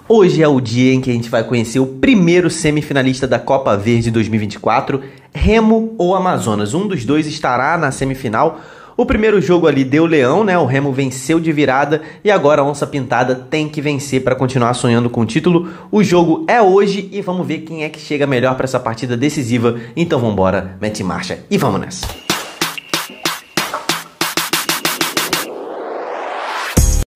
Hoje é o dia em que a gente vai conhecer o primeiro semifinalista da Copa Verde 2024, Remo ou Amazonas. Um dos dois estará na semifinal. O primeiro jogo ali deu leão, né? O Remo venceu de virada e agora a Onça Pintada tem que vencer para continuar sonhando com o título. O jogo é hoje e vamos ver quem é que chega melhor para essa partida decisiva. Então vamos embora, mete marcha e vamos nessa.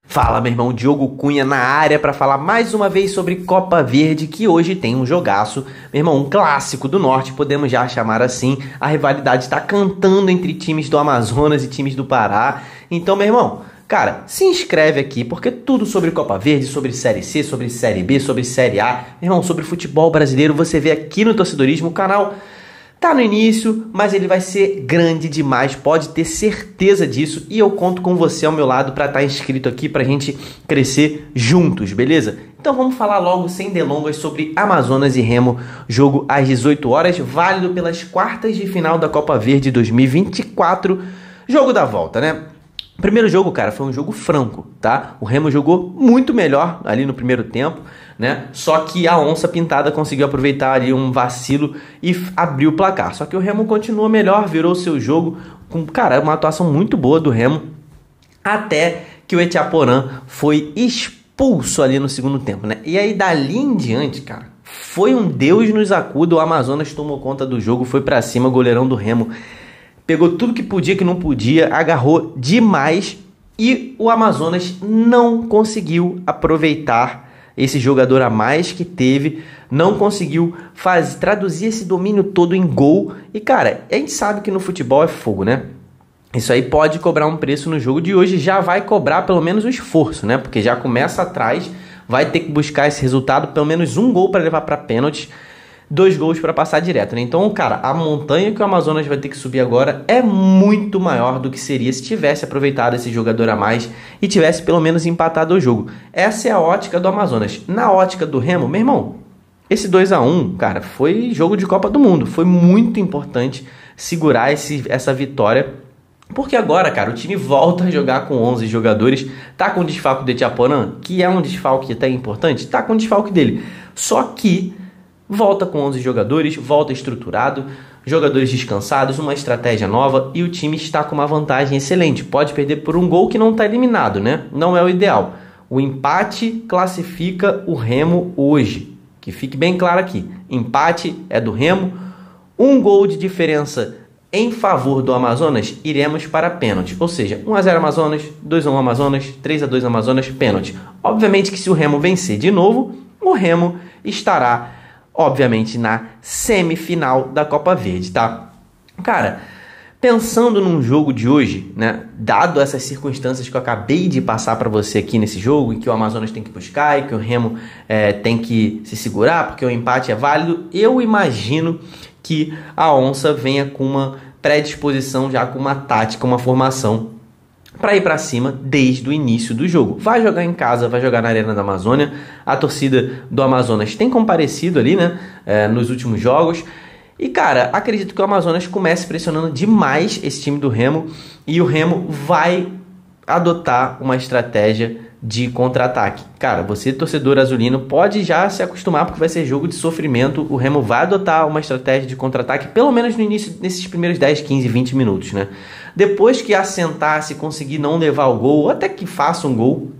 Fala, meu irmão, Diogo Cunha na área para falar mais uma vez sobre Copa Verde, que hoje tem um jogaço, meu irmão, um clássico do Norte, podemos já chamar assim. A rivalidade está cantando entre times do Amazonas e times do Pará. Então, meu irmão, cara, se inscreve aqui, porque tudo sobre Copa Verde, sobre Série C, sobre Série B, sobre Série A, meu irmão, sobre futebol brasileiro, você vê aqui no Torcedorismo. O canal tá no início, mas ele vai ser grande demais, pode ter certeza disso, e eu conto com você ao meu lado para estar inscrito aqui pra gente crescer juntos, beleza? Então vamos falar logo, sem delongas, sobre Amazonas e Remo, jogo às 18 horas, válido pelas quartas de final da Copa Verde 2024, jogo da volta, né? O primeiro jogo, cara, foi um jogo franco, tá? O Remo jogou muito melhor ali no primeiro tempo, né? Só que a Onça Pintada conseguiu aproveitar ali um vacilo e abriu o placar. Só que o Remo continua melhor, virou seu jogo com, cara, uma atuação muito boa do Remo, até que o Etiaporã foi expulso ali no segundo tempo, né? E aí dali em diante, cara, foi um Deus nos acuda. O Amazonas tomou conta do jogo, foi pra cima, o goleirão do Remo pegou tudo que podia, que não podia, agarrou demais e o Amazonas não conseguiu aproveitar esse jogador a mais que teve, não conseguiu traduzir esse domínio todo em gol. E cara, a gente sabe que no futebol é fogo, né? Isso aí pode cobrar um preço no jogo de hoje, já vai cobrar pelo menos o esforço, né? Porque já começa atrás, vai ter que buscar esse resultado, pelo menos um gol para levar para pênalti, 2 gols para passar direto, né? Então, cara, a montanha que o Amazonas vai ter que subir agora é muito maior do que seria se tivesse aproveitado esse jogador a mais e tivesse pelo menos empatado o jogo. Essa é a ótica do Amazonas. Na ótica do Remo, meu irmão, esse 2-1, cara, foi jogo de Copa do Mundo. Foi muito importante segurar essa vitória, porque agora, cara, o time volta a jogar com 11 jogadores. Tá com o desfalque do Etiaporã, que é um desfalque até importante, tá com o desfalque dele. Só que volta com 11 jogadores, volta estruturado, jogadores descansados, uma estratégia nova e o time está com uma vantagem excelente. Pode perder por um gol que não está eliminado, né? Não é o ideal. O empate classifica o Remo hoje. Que fique bem claro aqui. Empate é do Remo. Um gol de diferença em favor do Amazonas, iremos para pênalti. Ou seja, 1-0 Amazonas, 2-1 Amazonas, 3-2 Amazonas, pênalti. Obviamente que se o Remo vencer de novo, o Remo estará obviamente na semifinal da Copa Verde, tá? Cara, pensando num jogo de hoje, né, dado essas circunstâncias que eu acabei de passar para você aqui nesse jogo, em que o Amazonas tem que buscar e que o Remo tem que se segurar, porque o empate é válido, eu imagino que a Onça venha com uma predisposição, já com uma tática, uma formação para ir para cima desde o início do jogo. Vai jogar em casa, vai jogar na Arena da Amazônia. A torcida do Amazonas tem comparecido ali, né, nos últimos jogos. E, cara, acredito que o Amazonas comece pressionando demais esse time do Remo e o Remo vai adotar uma estratégia de contra-ataque. Cara, você, torcedor azulino, pode já se acostumar, porque vai ser jogo de sofrimento. O Remo vai adotar uma estratégia de contra-ataque, pelo menos no início, nesses primeiros 10, 15, 20 minutos, né? Depois que assentar, se conseguir não levar o gol, ou até que faça um gol,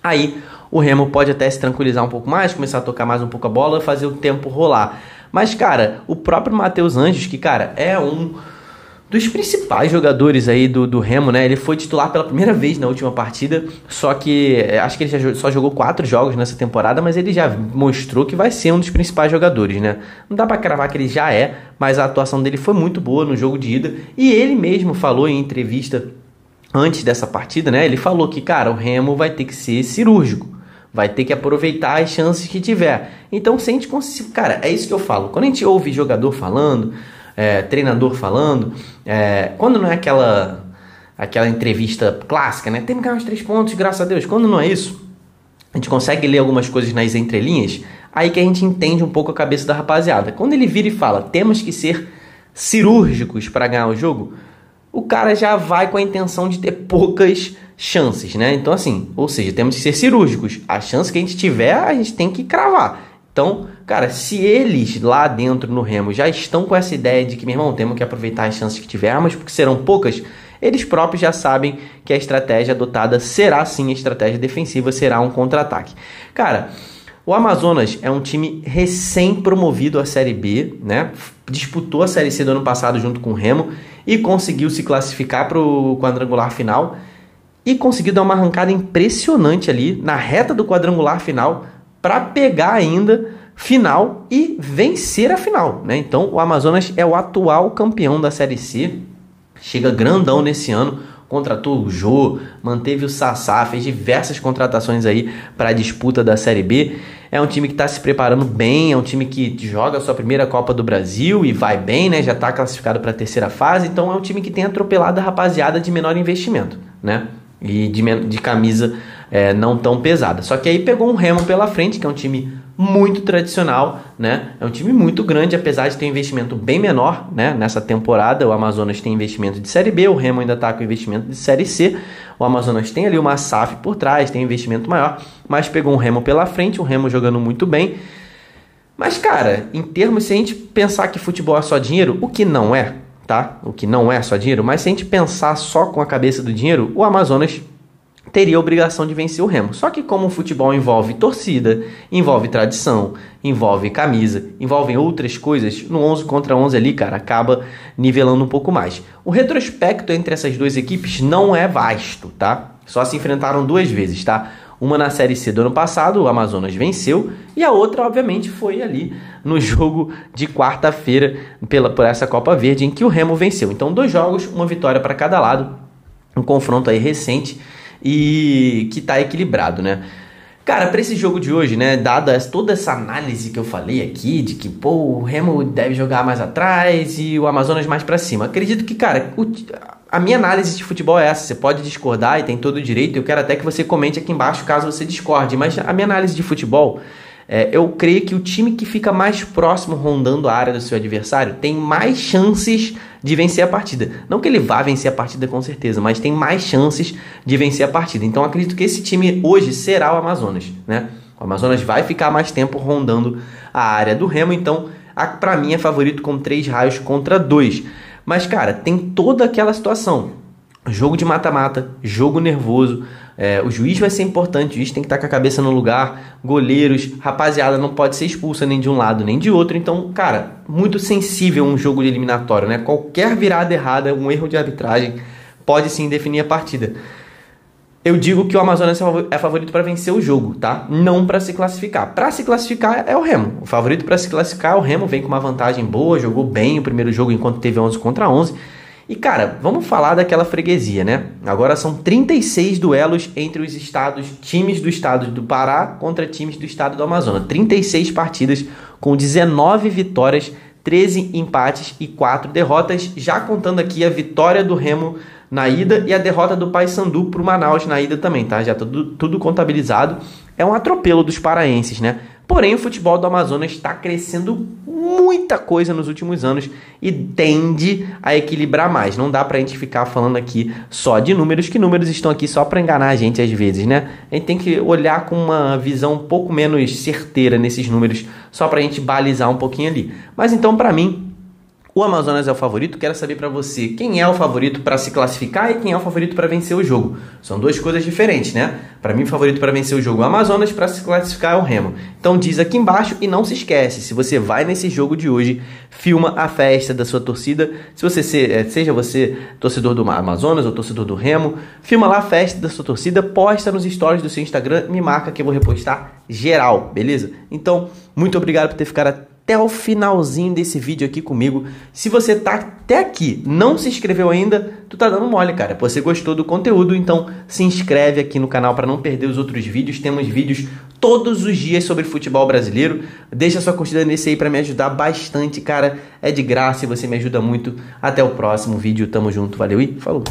aí o Remo pode até se tranquilizar um pouco mais, começar a tocar mais um pouco a bola, fazer o tempo rolar. Mas, cara, o próprio Matheus Anjos, que, cara, é um dos principais jogadores aí do Remo, né? Ele foi titular pela primeira vez na última partida, só que acho que ele já só jogou 4 jogos nessa temporada, mas ele já mostrou que vai ser um dos principais jogadores, né? Não dá pra cravar que ele já é, mas a atuação dele foi muito boa no jogo de ida, e ele mesmo falou em entrevista antes dessa partida, né? Ele falou que, cara, o Remo vai ter que ser cirúrgico, vai ter que aproveitar as chances que tiver. Então, se a gente conseguir... Cara, é isso que eu falo. Quando a gente ouve jogador falando, treinador falando, quando não é aquela entrevista clássica, né? Tem que ganhar os 3 pontos, graças a Deus. Quando não é isso, a gente consegue ler algumas coisas nas entrelinhas, aí que a gente entende um pouco a cabeça da rapaziada. Quando ele vira e fala, temos que ser cirúrgicos para ganhar o jogo, o cara já vai com a intenção de ter poucas chances, né? Então assim, ou seja, temos que ser cirúrgicos. A chance que a gente tiver, a gente tem que cravar. Então, cara, se eles lá dentro no Remo já estão com essa ideia de que, meu irmão, temos que aproveitar as chances que tivermos, porque serão poucas, eles próprios já sabem que a estratégia adotada será sim a estratégia defensiva, será um contra-ataque. Cara, o Amazonas é um time recém-promovido à Série B, né? Disputou a Série C do ano passado junto com o Remo e conseguiu se classificar para o quadrangular final e conseguiu dar uma arrancada impressionante ali na reta do quadrangular final para pegar ainda final e vencer a final, né? Então o Amazonas é o atual campeão da Série C, chega grandão nesse ano, contratou o Jô, manteve o Sassá, fez diversas contratações aí para a disputa da Série B. É um time que está se preparando bem, é um time que joga a sua primeira Copa do Brasil e vai bem, né? Já está classificado para a terceira fase, então é um time que tem atropelado a rapaziada de menor investimento, né? E de camisa não tão pesada. Só que aí pegou um Remo pela frente, que é um time muito tradicional, né? É um time muito grande, apesar de ter um investimento bem menor, né? Nessa temporada, o Amazonas tem investimento de Série B, o Remo ainda está com investimento de Série C. O Amazonas tem ali uma SAF por trás, tem investimento maior, mas pegou um Remo pela frente, o Remo jogando muito bem. Mas, cara, em termos, se a gente pensar que futebol é só dinheiro, o que não é, tá? O que não é só dinheiro, mas se a gente pensar só com a cabeça do dinheiro, o Amazonas teria a obrigação de vencer o Remo. Só que como o futebol envolve torcida, envolve tradição, envolve camisa, envolve outras coisas, no 11 contra 11 ali, cara, acaba nivelando um pouco mais. O retrospecto entre essas duas equipes não é vasto, tá? Só se enfrentaram duas vezes, tá? Uma na Série C do ano passado, o Amazonas venceu, e a outra, obviamente, foi ali no jogo de quarta-feira por essa Copa Verde, em que o Remo venceu. Então, 2 jogos, uma vitória para cada lado, um confronto aí recente, e que tá equilibrado, né? Cara, para esse jogo de hoje, né, dada toda essa análise que eu falei aqui, de que, pô, o Remo deve jogar mais atrás e o Amazonas mais para cima, acredito que, cara, a minha análise de futebol é essa. Você pode discordar e tem todo o direito, eu quero até que você comente aqui embaixo caso você discorde, mas a minha análise de futebol, eu creio que o time que fica mais próximo rondando a área do seu adversário tem mais chances de vencer a partida. Não que ele vá vencer a partida com certeza, mas tem mais chances de vencer a partida. Então acredito que esse time hoje será o Amazonas, né? O Amazonas vai ficar mais tempo rondando a área do Remo, então para mim é favorito com 3 raios contra 2. Mas cara, tem toda aquela situação. Jogo de mata-mata, jogo nervoso, o juiz vai ser importante, o juiz tem que estar com a cabeça no lugar, goleiros, rapaziada não pode ser expulsa nem de um lado nem de outro, então, cara, muito sensível um jogo de eliminatório, né? Qualquer virada errada, um erro de arbitragem pode sim definir a partida. Eu digo que o Amazonas é favorito para vencer o jogo, tá? Não para se classificar. Para se classificar é o Remo. O favorito para se classificar é o Remo, vem com uma vantagem boa, jogou bem o primeiro jogo enquanto teve 11 contra 11. E, cara, vamos falar daquela freguesia, né? Agora são 36 duelos entre os times do estado do Pará contra times do estado do Amazonas. 36 partidas com 19 vitórias, 13 empates e 4 derrotas, já contando aqui a vitória do Remo na ida e a derrota do Paysandu para o Manaus na ida também, tá? Já tudo contabilizado. É um atropelo dos paraenses, né? Porém, o futebol do Amazonas está crescendo muita coisa nos últimos anos e tende a equilibrar mais. Não dá pra gente ficar falando aqui só de números, que números estão aqui só para enganar a gente às vezes, né? A gente tem que olhar com uma visão um pouco menos certeira nesses números, só pra gente balizar um pouquinho ali. Mas então, pra mim, o Amazonas é o favorito. Quero saber para você quem é o favorito para se classificar e quem é o favorito para vencer o jogo. São duas coisas diferentes, né? Para mim, o favorito para vencer o jogo é o Amazonas, para se classificar é o Remo. Então diz aqui embaixo e não se esquece, se você vai nesse jogo de hoje, filma a festa da sua torcida. Se você seja você torcedor do Amazonas ou torcedor do Remo, filma lá a festa da sua torcida, posta nos stories do seu Instagram, me marca que eu vou repostar geral, beleza? Então, muito obrigado por ter ficado até o finalzinho desse vídeo aqui comigo. Se você tá até aqui, não se inscreveu ainda, tu tá dando mole, cara. Você gostou do conteúdo, então se inscreve aqui no canal para não perder os outros vídeos. Temos vídeos todos os dias sobre futebol brasileiro. Deixa sua curtida nesse aí para me ajudar bastante, cara. É de graça e você me ajuda muito. Até o próximo vídeo. Tamo junto. Valeu e falou!